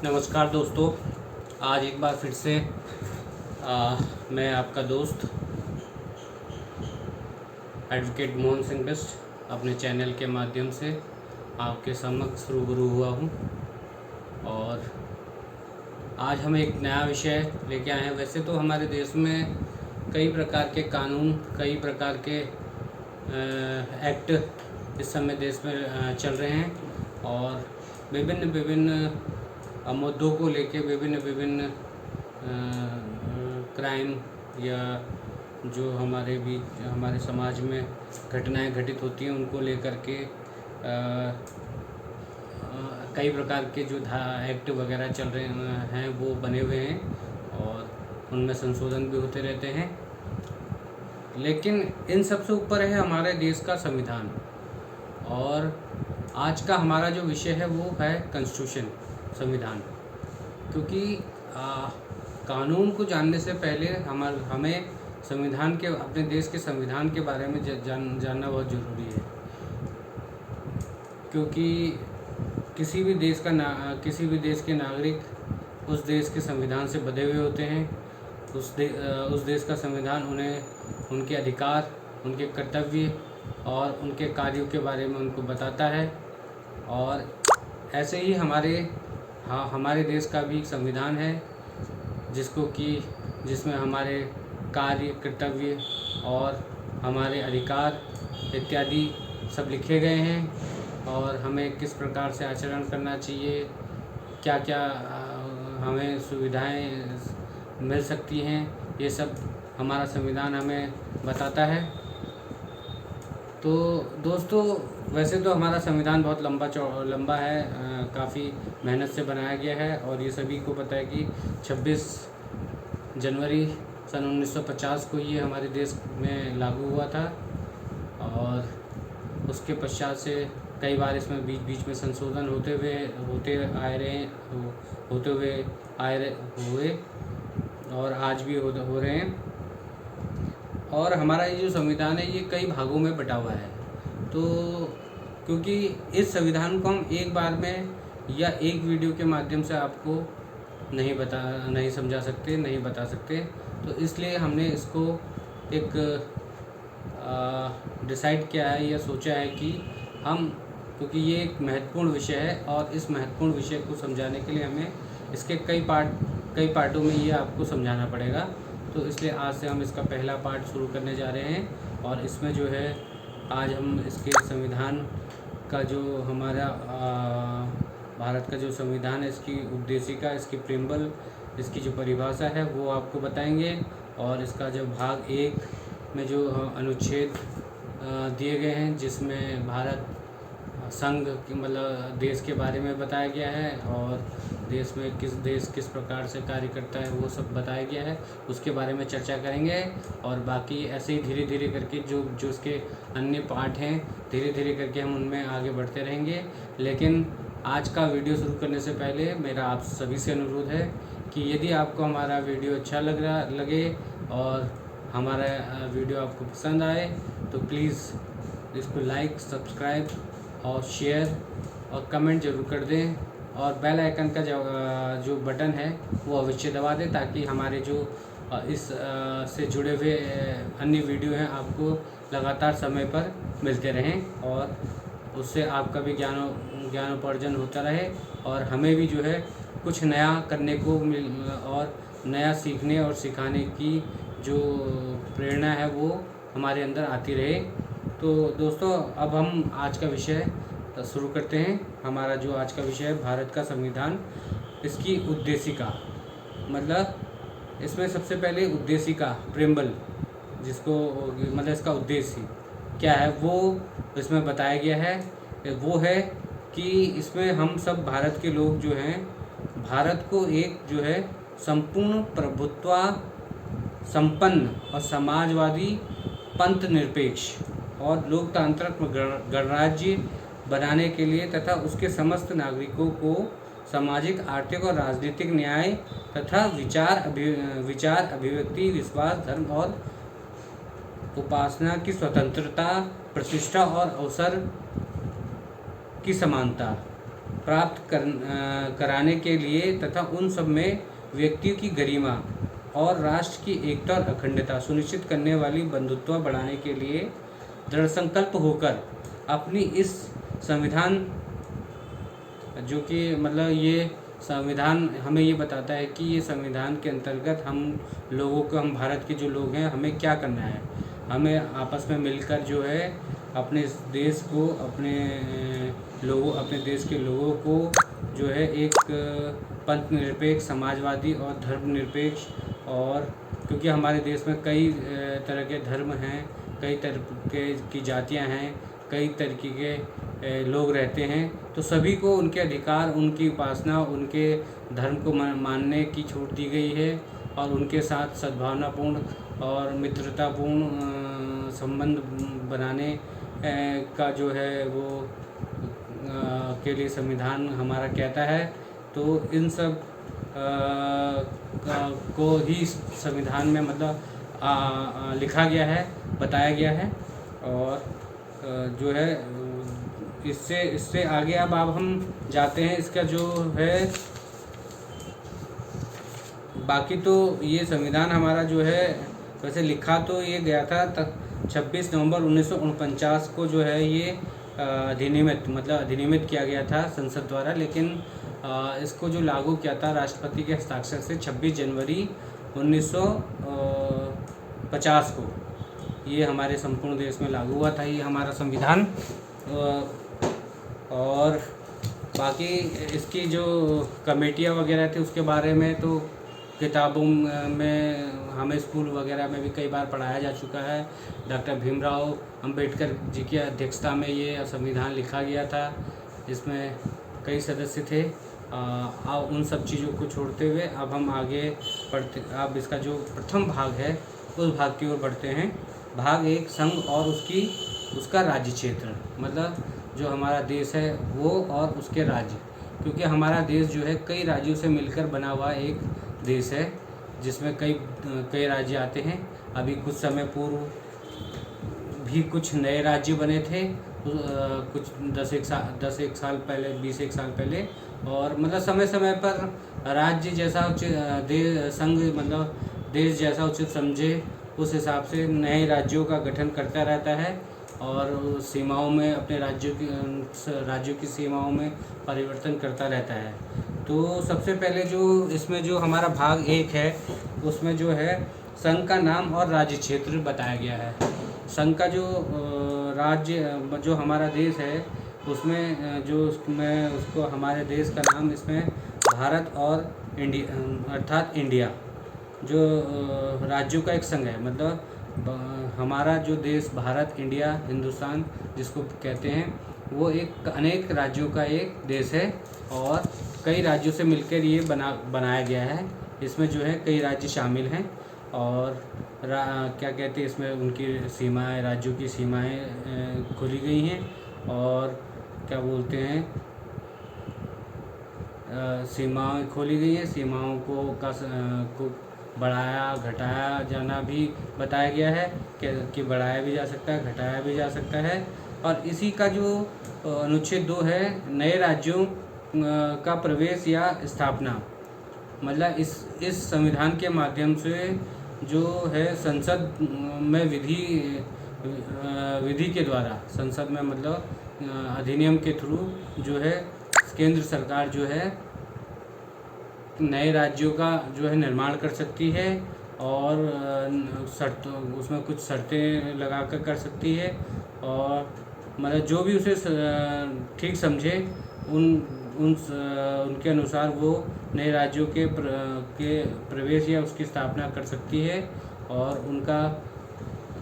नमस्कार दोस्तों। आज एक बार फिर से मैं आपका दोस्त एडवोकेट मोहन सिंह बिष्ट अपने चैनल के माध्यम से आपके समक्ष रूबरू हुआ हूँ और आज हम एक नया विषय लेके आए हैं। वैसे तो हमारे देश में कई प्रकार के कानून, कई प्रकार के एक्ट इस समय देश में चल रहे हैं और विभिन्न मुद्दों को लेके विभिन्न क्राइम या जो हमारे समाज में घटनाएं घटित होती हैं उनको लेकर के कई प्रकार के जो एक्ट वगैरह चल रहे हैं वो बने हुए हैं और उनमें संशोधन भी होते रहते हैं। लेकिन इन सबसे ऊपर है हमारे देश का संविधान और आज का हमारा जो विषय है वो है कॉन्स्टिट्यूशन, संविधान। क्योंकि कानून को जानने से पहले हमें संविधान के, अपने देश के संविधान के बारे में जानना बहुत ज़रूरी है। क्योंकि किसी भी देश के नागरिक उस देश के संविधान से बंधे हुए होते हैं। उस देश का संविधान उन्हें उनके अधिकार, उनके कर्तव्य और उनके कार्यों के बारे में उनको बताता है। और ऐसे ही हमारे देश का भी एक संविधान है जिसमें हमारे कार्य, कर्तव्य और हमारे अधिकार इत्यादि सब लिखे गए हैं और हमें किस प्रकार से आचरण करना चाहिए, क्या क्या हमें सुविधाएं मिल सकती हैं, ये सब हमारा संविधान हमें बताता है। तो दोस्तों, वैसे तो हमारा संविधान बहुत लंबा है, काफ़ी मेहनत से बनाया गया है और ये सभी को पता है कि 26 जनवरी सन 1950 को ये हमारे देश में लागू हुआ था और उसके पश्चात से कई बार इसमें बीच में संशोधन हुए और आज भी हो रहे हैं। और हमारा ये जो संविधान है ये कई भागों में बटा हुआ है। तो क्योंकि इस संविधान को हम एक बार में या एक वीडियो के माध्यम से आपको नहीं समझा सकते, नहीं बता सकते, तो इसलिए हमने इसको एक डिसाइड किया है या सोचा है कि क्योंकि ये एक महत्वपूर्ण विषय है और इस महत्वपूर्ण विषय को समझाने के लिए हमें इसके कई पार्टों में ये आपको समझाना पड़ेगा। तो इसलिए आज से हम इसका पहला पार्ट शुरू करने जा रहे हैं और इसमें जो है आज हम इसके संविधान का, जो हमारा भारत का जो संविधान है, इसकी उद्देशिका, इसकी प्रीम्बल, इसकी जो परिभाषा है वो आपको बताएंगे। और इसका जो भाग 1 में जो अनुच्छेद दिए गए हैं जिसमें भारत संघ मतलब देश के बारे में बताया गया है और देश में किस प्रकार से कार्य करता है वो सब बताया गया है, उसके बारे में चर्चा करेंगे। और बाकी ऐसे ही धीरे धीरे करके जो उसके अन्य पार्ट हैं, धीरे धीरे करके हम उनमें आगे बढ़ते रहेंगे। लेकिन आज का वीडियो शुरू करने से पहले मेरा आप सभी से अनुरोध है कि यदि आपको हमारा वीडियो अच्छा लगे और हमारा वीडियो आपको पसंद आए तो प्लीज़ इसको लाइक, सब्सक्राइब और शेयर और कमेंट ज़रूर कर दें और बेल आइकन का जो बटन है वो अवश्य दबा दें ताकि हमारे जो इस से जुड़े हुए अन्य वीडियो हैं आपको लगातार समय पर मिलते रहें और उससे आपका भी ज्ञानोपार्जन होता रहे और हमें भी जो है कुछ नया करने को और नया सीखने और सिखाने की जो प्रेरणा है वो हमारे अंदर आती रहे। तो दोस्तों, अब हम आज का विषय शुरू करते हैं। हमारा जो आज का विषय है भारत का संविधान, इसकी उद्देशिका, मतलब इसमें सबसे पहले उद्देशिका, प्रीम्बल, जिसको मतलब इसका उद्देश्य क्या है वो इसमें बताया गया है। वो है कि इसमें हम सब भारत के लोग जो हैं, भारत को एक जो है संपूर्ण प्रभुत्व संपन्न और समाजवादी, पंथ निरपेक्ष और लोकतांत्रिक गणराज्य बनाने के लिए तथा उसके समस्त नागरिकों को सामाजिक, आर्थिक और राजनीतिक न्याय तथा विचार, अभिव्यक्ति, विश्वास, धर्म और उपासना की स्वतंत्रता, प्रतिष्ठा और अवसर की समानता कराने के लिए तथा उन सब में व्यक्तियों की गरिमा और राष्ट्र की एकता और अखंडता सुनिश्चित करने वाली बंधुत्व बढ़ाने के लिए दृढ़ संकल्प होकर अपनी इस संविधान, जो कि मतलब ये संविधान हमें ये बताता है कि ये संविधान के अंतर्गत हम लोगों को, हम भारत के जो लोग हैं, हमें क्या करना है। हमें आपस में मिलकर जो है अपने देश को, अपने देश के लोगों को जो है एक पंथ निरपेक्ष, समाजवादी और धर्मनिरपेक्ष, और क्योंकि हमारे देश में कई तरह के धर्म हैं, कई तरह की जातियां हैं, कई तरीके के लोग रहते हैं, तो सभी को उनके अधिकार, उनकी उपासना, उनके धर्म को मानने की छूट दी गई है और उनके साथ सद्भावनापूर्ण और मित्रतापूर्ण संबंध बनाने का जो है वो के लिए संविधान हमारा कहता है। तो इन सब को ही संविधान में मतलब लिखा गया है, बताया गया है। और जो है इससे आगे अब हम जाते हैं। इसका जो है बाकी तो ये संविधान हमारा जो है वैसे लिखा तो ये गया था 26 नवंबर 1949 को जो है ये अधिनियमित किया गया था संसद द्वारा, लेकिन इसको जो लागू किया था राष्ट्रपति के हस्ताक्षर से 26 जनवरी 1950 को ये हमारे संपूर्ण देश में लागू हुआ था ये हमारा संविधान। और बाकी इसकी जो कमेटियाँ वगैरह थी उसके बारे में तो किताबों में हमें स्कूल वगैरह में भी कई बार पढ़ाया जा चुका है। डॉक्टर भीमराव अंबेडकर जी की अध्यक्षता में ये संविधान लिखा गया था, जिसमें कई सदस्य थे। अब उन सब चीज़ों को छोड़ते हुए अब हम आगे बढ़ते, अब इसका जो प्रथम भाग है उस भाग की ओर बढ़ते हैं। भाग 1, संघ और उसका राज्य क्षेत्र, मतलब जो हमारा देश है वो और उसके राज्य, क्योंकि हमारा देश जो है कई राज्यों से मिलकर बना हुआ एक देश है, जिसमें कई राज्य आते हैं। अभी कुछ समय पूर्व भी कुछ नए राज्य बने थे, कुछ 10 साल पहले, 20 साल पहले। और मतलब समय समय पर राज्य जैसा संघ मतलब देश जैसा उचित समझे उस हिसाब से नए राज्यों का गठन करता रहता है और सीमाओं में अपने राज्यों की सीमाओं में परिवर्तन करता रहता है। तो सबसे पहले जो इसमें जो हमारा भाग 1 है उसमें जो है संघ का नाम और राज्य क्षेत्र बताया गया है। संघ का जो राज्य जो हमारा देश है उसमें जो उसको हमारे देश का नाम इसमें भारत और इंडिया अर्थात इंडिया जो राज्यों का एक संघ है। मतलब हमारा जो देश भारत, इंडिया, हिंदुस्तान जिसको कहते हैं, वो एक अनेक राज्यों का एक देश है और कई राज्यों से मिलकर ये बनाया गया है। इसमें जो है कई राज्य शामिल हैं और क्या कहते हैं इसमें उनकी सीमाएं, राज्यों की सीमाएं खोली गई हैं और क्या बोलते हैं सीमाएं खोली गई हैं। सीमाओं को बढ़ाया घटाया जाना भी बताया गया है कि बढ़ाया भी जा सकता है, घटाया भी जा सकता है। और इसी का जो अनुच्छेद 2 है, नए राज्यों का प्रवेश या स्थापना, मतलब इस संविधान के माध्यम से जो है संसद में विधि के द्वारा, संसद में मतलब अधिनियम के थ्रू जो है केंद्र सरकार जो है नए राज्यों का जो है निर्माण कर सकती है और उसमें कुछ शर्तें लगा कर सकती है और मतलब जो भी उसे ठीक समझे उनके अनुसार वो नए राज्यों के प्रवेश या उसकी स्थापना कर सकती है और उनका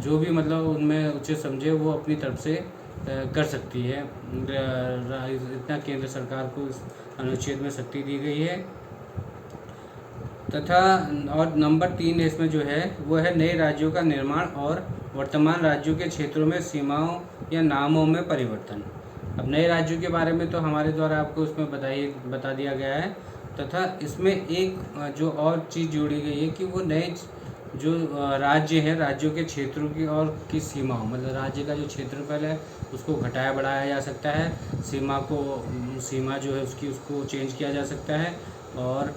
जो भी मतलब उनमें उचित समझे वो अपनी तरफ से कर सकती है। इतना केंद्र सरकार को इस अनुच्छेद में शक्ति दी गई है। तथा और नंबर 3 इसमें जो है वो है नए राज्यों का निर्माण और वर्तमान राज्यों के क्षेत्रों में सीमाओं या नामों में परिवर्तन। अब नए राज्यों के बारे में तो हमारे द्वारा आपको उसमें बता दिया गया है। तथा इसमें एक जो और चीज़ जोड़ी गई है कि वो नए जो राज्य है, राज्यों के क्षेत्रों की और की सीमाओं, मतलब राज्य का जो क्षेत्रफल है उसको घटाया बढ़ाया जा सकता है, सीमा जो है उसकी उसको चेंज किया जा सकता है, और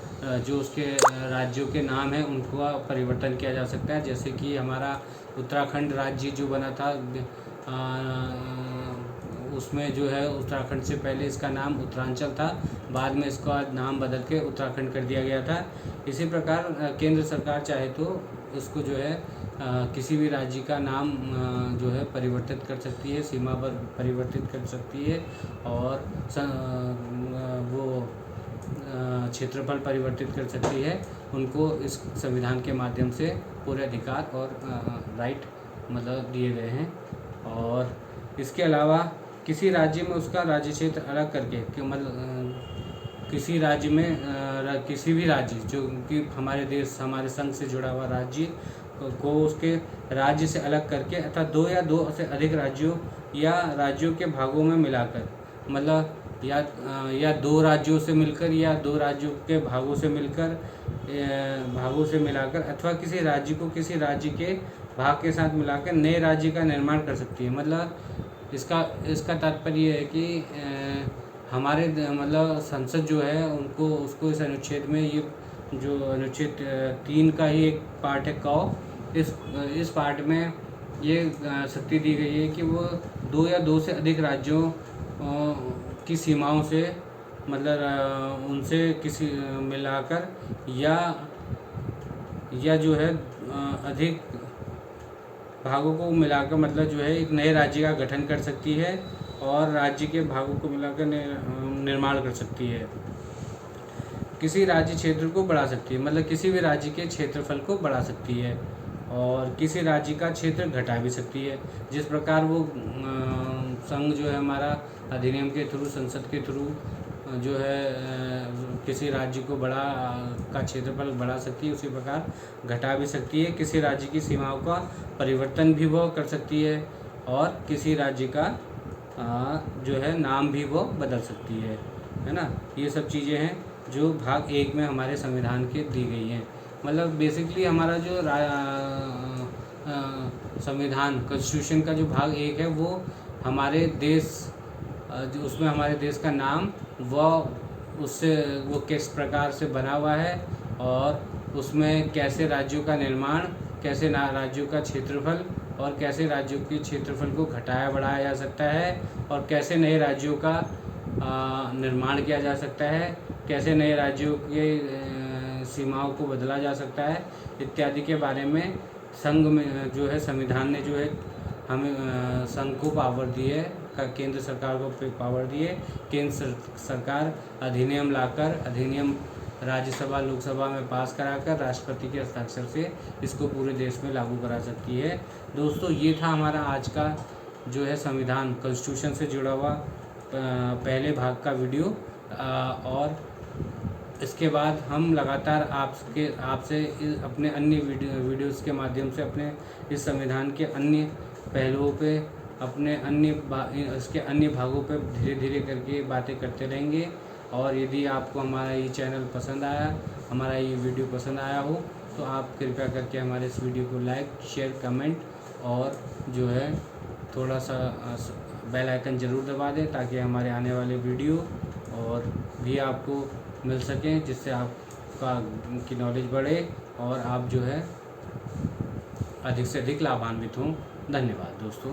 जो उसके राज्यों के नाम हैं उनको परिवर्तन किया जा सकता है। जैसे कि हमारा उत्तराखंड राज्य जो बना था, उसमें जो है उत्तराखंड से पहले इसका नाम उत्तरांचल था, बाद में इसका नाम बदल के उत्तराखंड कर दिया गया था। इसी प्रकार केंद्र सरकार चाहे तो उसको जो है किसी भी राज्य का नाम जो है परिवर्तित कर सकती है, सीमा पर परिवर्तित कर सकती है, और वो क्षेत्रफल परिवर्तित कर सकती है। उनको इस संविधान के माध्यम से पूरे अधिकार और राइट मतलब दिए गए हैं। और इसके अलावा किसी राज्य में उसका राज्य क्षेत्र अलग करके कि मतलब किसी राज्य में किसी भी राज्य जो कि हमारे संघ से जुड़ा हुआ राज्य को उसके राज्य से अलग करके अथवा दो या दो से अधिक राज्यों या राज्यों के भागों में मिलाकर, मतलब या दो राज्यों से मिलकर या दो राज्यों के भागों से मिलाकर अथवा किसी राज्य को किसी राज्य के भाग के साथ मिलाकर नए राज्य का निर्माण कर सकती है। मतलब इसका तात्पर्य ये है कि हमारे मतलब संसद जो है उसको इस अनुच्छेद में, ये जो अनुच्छेद 3 का ही एक पार्ट है क, इस पार्ट में ये शक्ति दी गई है कि वो दो या दो से अधिक राज्यों की सीमाओं से मतलब उनसे किसी मिलाकर या जो है अधिक भागों को मिलाकर मतलब जो है एक नए राज्य का गठन कर सकती है और राज्य के भागों को मिलाकर निर्माण कर सकती है। किसी राज्य क्षेत्र को बढ़ा सकती है, मतलब किसी भी राज्य के क्षेत्रफल को बढ़ा सकती है, और किसी राज्य का क्षेत्र घटा भी सकती है। जिस प्रकार वो संघ जो है हमारा अधिनियम के थ्रू, संसद के थ्रू जो है किसी राज्य को का क्षेत्रफल बढ़ा सकती है, उसी प्रकार घटा भी सकती है। किसी राज्य की सीमाओं का परिवर्तन भी वो कर सकती है, और किसी राज्य का जो है नाम भी वो बदल सकती है ना। ये सब चीज़ें हैं जो भाग 1 में हमारे संविधान के दी गई हैं। मतलब बेसिकली हमारा जो संविधान कॉन्स्टिट्यूशन का जो भाग 1 है वो हमारे देश जो उसमें हमारे देश का नाम वो किस प्रकार से बना हुआ है, और उसमें कैसे राज्यों का निर्माण, कैसे राज्यों का क्षेत्रफल, और कैसे राज्यों के क्षेत्रफल को घटाया बढ़ाया जा सकता है, और कैसे नए राज्यों का निर्माण किया जा सकता है, कैसे नए राज्यों के सीमाओं को बदला जा सकता है, इत्यादि के बारे में संघ में जो है संविधान ने जो है हमें संघ को पावर दी है, केंद्र सरकार को पावर दी है। केंद्र सरकार अधिनियम राज्यसभा लोकसभा में पास कराकर राष्ट्रपति के हस्ताक्षर से इसको पूरे देश में लागू करा सकती है। दोस्तों, ये था हमारा आज का जो है संविधान कॉन्स्टिट्यूशन से जुड़ा हुआ पहले भाग का वीडियो, और इसके बाद हम लगातार आपसे अपने अन्य वीडियोस के माध्यम से अपने इस संविधान के अन्य पहलुओं पे, अपने इसके अन्य भागों पे धीरे धीरे करके बातें करते रहेंगे। और यदि आपको हमारा ये चैनल पसंद आया, हमारा ये वीडियो पसंद आया हो, तो आप कृपया करके हमारे इस वीडियो को लाइक, शेयर, कमेंट और जो है थोड़ा सा बेल आइकन ज़रूर दबा दें, ताकि हमारे आने वाले वीडियो और भी आपको मिल सकें, जिससे आपका की नॉलेज बढ़े और आप जो है अधिक से अधिक लाभान्वित हों। धन्यवाद दोस्तों।